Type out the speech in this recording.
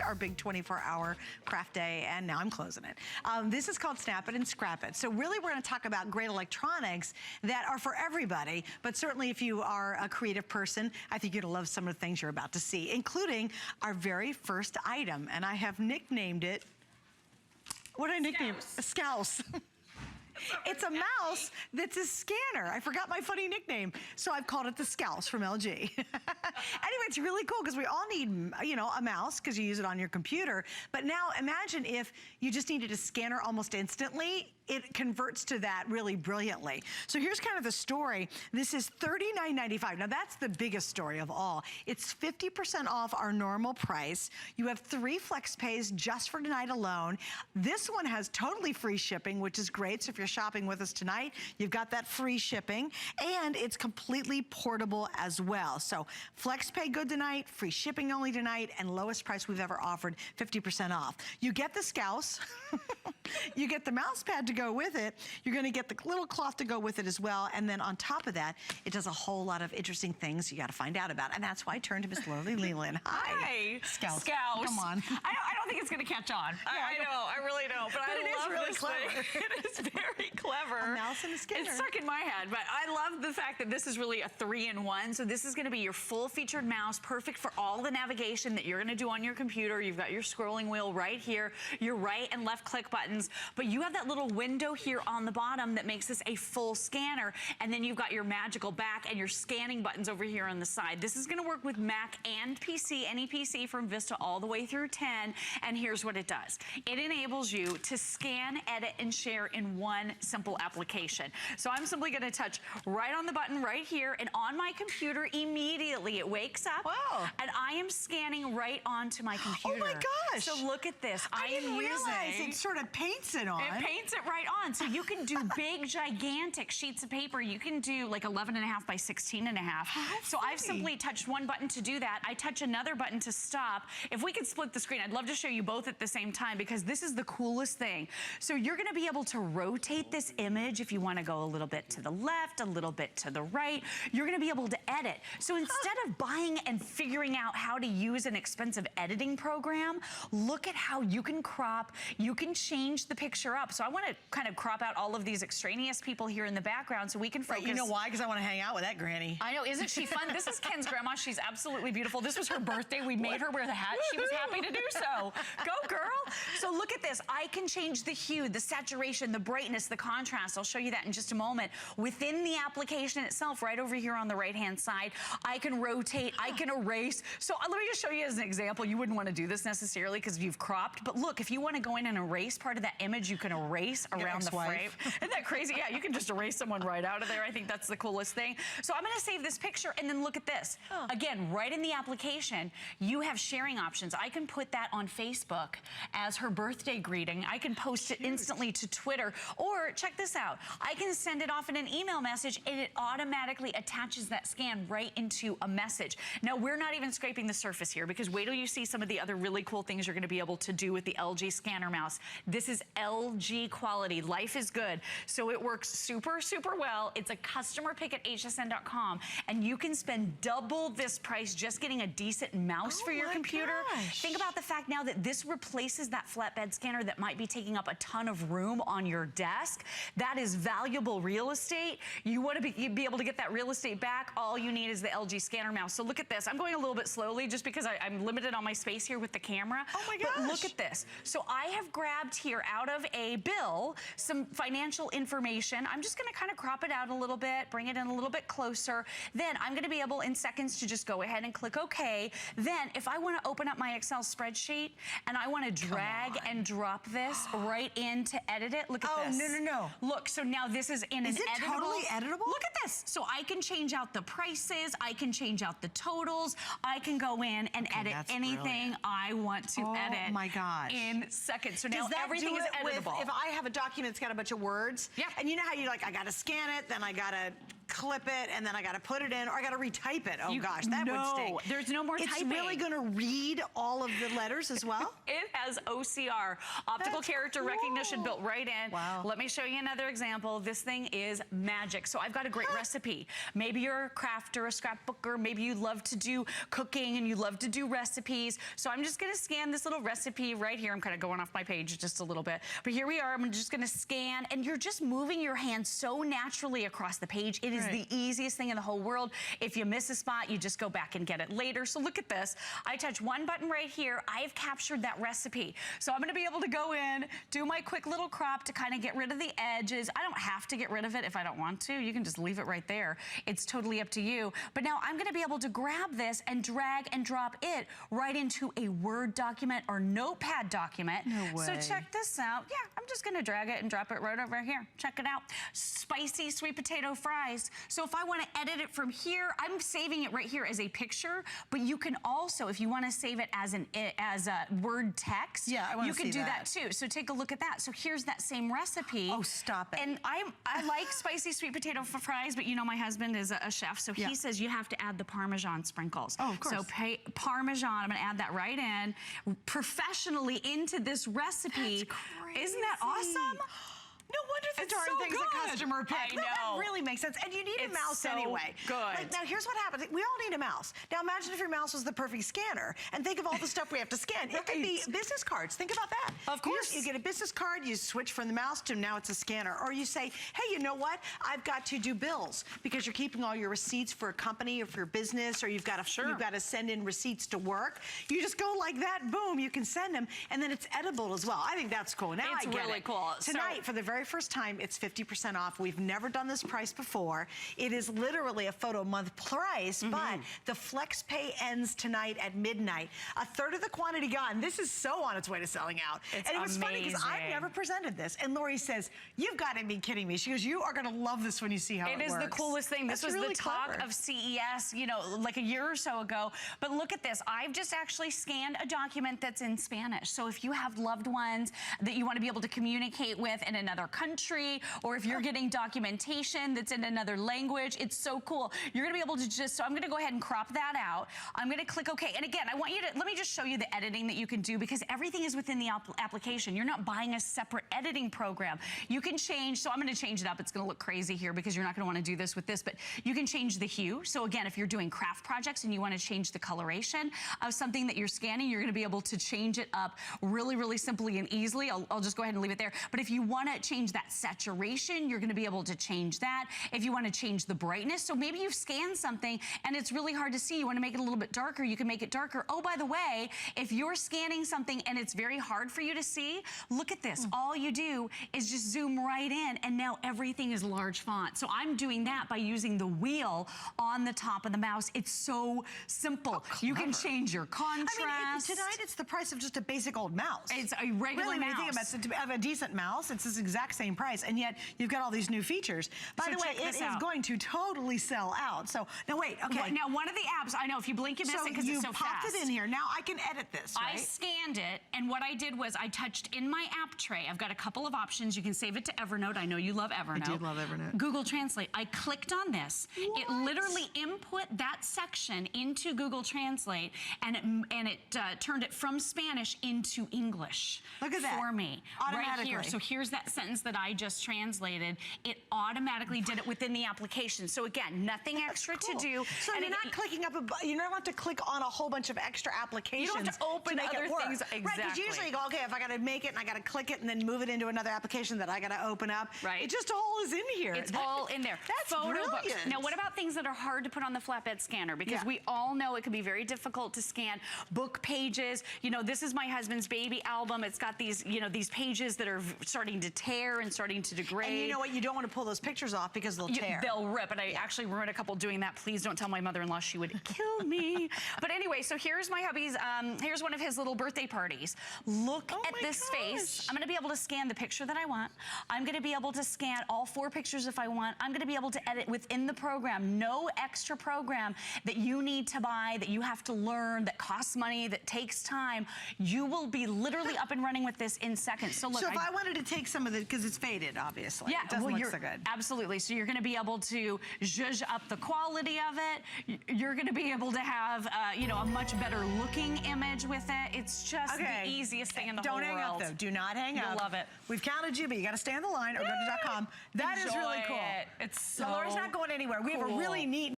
our big 24-hour craft day, and now I'm closing it. This is called Snap It and Scrap It. So really we're gonna talk about great electronics that are for everybody, but certainly if you are a creative person, I think you're gonna love some of the things you're about to see, including our very first item. And I have nicknamed it, what did I nickname it? A Scouse. It's a mouse that's a scanner. I forgot my funny nickname, so I've called it the Scouse from LG. Anyway, it's really cool because we all need, you know, a mouse because you use it on your computer. But now imagine if you just needed a scanner almost instantly. It converts to that really brilliantly. So here's kind of the story. This is $39.95. Now that's the biggest story of all. It's 50% off our normal price. You have 3 flex pays just for tonight alone. This one has totally free shipping, which is great. So if you're shopping with us tonight, you've got that free shipping, and it's completely portable as well. So flex pay good tonight, free shipping only tonight, and lowest price we've ever offered, 50% off. You get the Scouse, you get the mouse pad to go with it, you're gonna get the little cloth to go with it as well, and then on top of that, it does a whole lot of interesting things you gotta find out about, and that's why I turned to Miss Lily Leland. Hi. Scouse. Come on. I don't think it's gonna catch on. I know, I really don't, but I love really this clever. thing. It is very clever. A mouse and a scanner. It's stuck in my head, but I love the fact that this is really a 3-in-1, so this is gonna be your full featured mouse, perfect for all the navigation that you're gonna do on your computer. You've got your scrolling wheel right here, your right and left click buttons, but you have that little window here on the bottom that makes this a full scanner, and then you've got your magical back and your scanning buttons over here on the side. This is gonna work with Mac and PC, any PC from Vista all the way through 10, and here's what it does. It enables you to scan, edit, and share in one simple application. So I'm simply gonna touch right on the button right here, and on my computer immediately it wakes up, and I am scanning right onto my computer. Oh my gosh! So look at this. I didn't realize it sort of paints it on. It paints it right on. So you can do big, gigantic sheets of paper. You can do like 11.5 by 16.5. So I've simply touched one button to do that. I touch another button to stop. If we could split the screen, I'd love to show you both at the same time because this is the coolest thing. So you're gonna be able to rotate this image if you wanna go a little bit to the left, a little bit to the right. You're gonna be able to edit. So instead of buying and figuring out how to use an expensive editing program, look at how you can crop, you can change the picture up. So I wanna kind of crop out all of these extraneous people here in the background so we can focus. Right, you know why? Because I want to hang out with that granny. I know, isn't she fun? This is Ken's grandma. She's absolutely beautiful. This was her birthday. We made her wear the hat. She was happy to do so. Go, girl. So look at this. I can change the hue, the saturation, the brightness, the contrast. I'll show you that in just a moment. Within the application itself, right over here on the right-hand side, I can rotate, I can erase. So let me just show you as an example. You wouldn't want to do this necessarily because you've cropped, but look, if you want to go in and erase part of that image, you can erase around the frame. Isn't that crazy? Yeah, you can just erase someone right out of there. I think that's the coolest thing. So I'm gonna save this picture and then look at this. Again, right in the application, you have sharing options. I can put that on Facebook as her birthday greeting. I can post it instantly to Twitter, or check this out. I can send it off in an email message and it automatically attaches that scan right into a message. Now, we're not even scraping the surface here because wait till you see some of the other really cool things you're gonna be able to do with the LG scanner mouse. This is LG quality. Life is good. So it works super, super well. It's a customer pick at hsn.com, and you can spend double this price just getting a decent mouse for your computer. Think about the fact now that this replaces that flatbed scanner that might be taking up a ton of room on your desk. That is valuable real estate. You want to be able to get that real estate back. All you need is the LG scanner mouse. So look at this. I'm going a little bit slowly just because I'm limited on my space here with the camera. Oh my gosh. But look at this. So I have grabbed here out of a bill some financial information. I'm just gonna kind of crop it out a little bit, bring it in a little bit closer. Then I'm gonna be able in seconds to just go ahead and click OK. Then if I wanna open up my Excel spreadsheet and I wanna drag and drop this right in to edit it, look at this. Oh, no. Look, so now this is in an editable. Is it totally editable? Look at this. So I can change out the prices, I can change out the totals, I can go in and edit anything I want to edit. Oh my gosh. In seconds. So now everything is editable. If I have a document that's got a bunch of words, and you know how you like, I gotta scan it, then I gotta clip it, and then I gotta put it in, or I gotta retype it. Oh gosh, that would stink. There's no more typing. It's really gonna read all of the letters as well? It has OCR, optical character recognition built right in. Wow. Let me show you another example. This thing is magic. So I've got a great recipe. Maybe you're a crafter, a scrapbooker, maybe you love to do cooking and you love to do recipes. So I'm just gonna scan this little recipe right here. I'm kind of going off my page just a little bit. But here we are, I'm just gonna scan, and you're just moving your hand so naturally across the page. It is the easiest thing in the whole world. If you miss a spot, you just go back and get it later. So look at this. I touch one button right here. I've captured that recipe. So I'm gonna be able to go in, do my quick little crop to kind of get rid of the edges. I don't have to get rid of it if I don't want to. You can just leave it right there. It's totally up to you. But now I'm gonna be able to grab this and drag and drop it right into a Word document or Notepad document. No way. So check this out. Yeah, I'm just gonna drag it and drop it right over here. Check it out. Spicy sweet potato fries. So if I wanna edit it from here, I'm saving it right here as a picture, but you can also, if you wanna save it as a Word text, you can do that too. So take a look at that. So here's that same recipe. Oh, stop it. And I like spicy sweet potato fries, but you know my husband is a chef, so he says you have to add the Parmesan sprinkles. Oh, of course. So Parmesan, I'm gonna add that right in, professionally into this recipe. That's crazy. Isn't that awesome? No wonder the It's darn so thing's a customer pick. I No, know. that really makes sense. And you need a mouse so anyway. good. Like, now here's what happens. We all need a mouse. Now imagine if your mouse was the perfect scanner, and think of all the stuff we have to scan. It could be business cards. Think about that. Of course. You get a business card, you switch from the mouse to now it's a scanner. Or you say, hey, you know what? I've got to do bills because you're keeping all your receipts for a company or for your business, or you've got to send in receipts to work. You just go like that, boom, you can send them, and then it's edible as well. I think that's cool. Now I get really it. cool. Tonight, for the very first time, it's 50% off. We've never done this price before. It is literally a photo month price, but the flex pay ends tonight at midnight. A third of the quantity gone. This is so on its way to selling out. It's and it was funny because I've never presented this. And Lori says, you've got to be kidding me. She goes, you are going to love this when you see how it works. It is the coolest thing. This was the talk of CES, you know, like a year or so ago. But look at this. I've just actually scanned a document that's in Spanish. So if you have loved ones that you want to be able to communicate with in another country, or if you're getting documentation that's in another language, it's so cool. You're gonna be able to just, so I'm gonna go ahead and crop that out. I'm gonna click OK. And again, I want you to, let me just show you the editing that you can do, because everything is within the application. You're not buying a separate editing program. You can change, so I'm gonna change it up. It's gonna look crazy here because you're not gonna wanna do this with this, but you can change the hue. So again, if you're doing craft projects and you wanna change the coloration of something that you're scanning, you're gonna be able to change it up really, really simply and easily. I'll just go ahead and leave it there. But if you wanna change that saturation, you're gonna be able to change that. If you wanna change the brightness, so maybe you've scanned something and it's really hard to see, you wanna make it a little bit darker, you can make it darker. Oh, by the way, if you're scanning something and it's very hard for you to see, look at this. All you do is just zoom right in, and now everything is large font. So I'm doing that by using the wheel on the top of the mouse. It's so simple. You can change your contrast. I mean, tonight it's the price of just a basic old mouse. It's a regular mouse. When you think about it, to have a decent mouse, it's this exact same price, and yet you've got all these new features. By the way, it is going to totally sell out. So, now wait, okay. Now, one of the apps, I know if you blink, you miss it because it's so fast. So you popped it in here. Now I can edit this, right? I scanned it, and what I did was I touched in my app tray. I've got a couple of options. You can save it to Evernote. I know you love Evernote. I do love Evernote. Google Translate. I clicked on this. What? It literally input that section into Google Translate, and it turned it from Spanish into English. Look at that. For me. Automatically. Right here. So here's that sentence that I just translated. It automatically did it within the application. So again, nothing extra to do. So you're not clicking up you don't have to click on a whole bunch of extra applications. You don't have to open other things. Exactly. Right, because usually you go, okay, if I gotta make it and I gotta click it and then move it into another application that I gotta open up. Right. It just all is in here. It's all in there. That's Photo books. brilliant. Now, what about things that are hard to put on the flatbed scanner? Because we all know it can be very difficult to scan book pages. You know, this is my husband's baby album. It's got these, you know, these pages that are starting to tear and starting to degrade. And you know what? You don't want to pull those pictures off because they'll tear. They'll rip. And I actually ruined a couple doing that. Please don't tell my mother-in-law. She would kill me. But anyway, so here's my hubby's, here's one of his little birthday parties. Look at this face. I'm going to be able to scan the picture that I want. I'm going to be able to scan all 4 pictures if I want. I'm going to be able to edit within the program. No extra program that you need to buy, that you have to learn, that costs money, that takes time. You will be literally up and running with this in seconds. So look, if I wanted to take some of the because it's faded, obviously. Yeah, It doesn't well, look so good. Absolutely. So you're going to be able to zhuzh up the quality of it. You're going to be able to have, you know, a much better looking image with it. It's just the easiest thing in the whole world. Don't hang up, though. Do not hang up. You'll love it. We've counted you, but you got to stay on the line or go to .com. That is really cool. It's so Laura's not going anywhere. We have a really neat